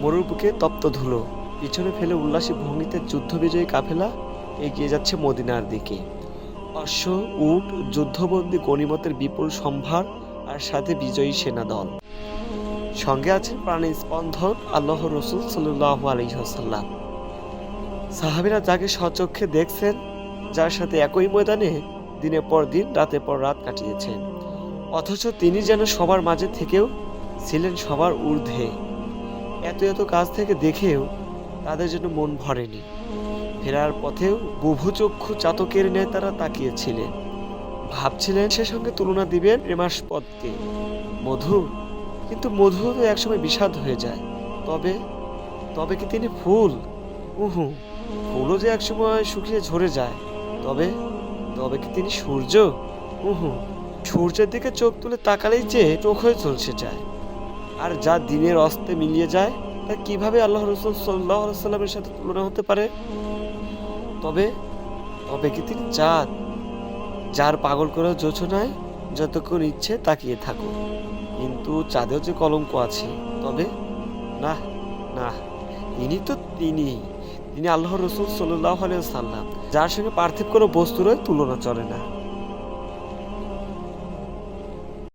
মরুর বুকে তপ্ত ধুলো পিছনে ফেলে উল্লাসী ভঙ্গিতে যুদ্ধবিজয়ী কাফেলা এগিয়ে যাচ্ছে মদিনার দিকে। অশ্ব, উট, যুদ্ধবন্দী গনিমতের বিপুল সম্ভার আর সাথে বিজয়ী সেনাদল। সঙ্গে আছেন প্রাণের স্পন্দন আল্লাহ রসুল সাল্লাল্লাহু আলাইহি ওয়াসাল্লাম। সাহাবীরা যাকে স্বচক্ষে দেখছেন, যার সাথে একই ময়দানে দিনের পর দিন রাতের পর রাত কাটিয়েছেন, অথচ তিনি যেন সবার মাঝে থেকেও ছিলেন সবার ঊর্ধ্বে। এত এত কাছ থেকে দেখেও তাদের জন্য মন ভরেনি। ফেরার পথেও বুভুচক্ষু চাতকের ন্যায় তারা তাকিয়েছিলেন, ভাবছিলেন সে সঙ্গে তুলনা দিবেন প্রেমাস্পদকে, মধু। কিন্তু মধু তো একসময় বিষাদ হয়ে যায়। তবে তবে কি তিনি ফুল? উহু, ফুলও যে একসময় শুকিয়ে ঝরে যায়। তবে তবে কি তিনি সূর্য? উহু, সূর্যের দিকে চোখ তুলে তাকালেই যে চোখ হয়ে ঝলসে যায়। আর যা দিনের অস্তে মিলিয়ে যায় তা কিভাবে আল্লাহ রসুল সাল্লাল্লাহু আলাইহি সাল্লামের সাথে তুলনা হতে পারে? তবে তবে কি তিনি চাঁদ, যার পাগল করা যোচনায় যতক্ষণ ইচ্ছে তাকিয়ে থাকো, কিন্তু চাঁদেও যে কলঙ্ক আছে। তবে না, না, তিনি তো তিনি আল্লাহ রসুল সাল্লাল্লাহু আলাইহি সাল্লাম, যার সঙ্গে পার্থিব কোনো বস্তুরই তুলনা চলে না।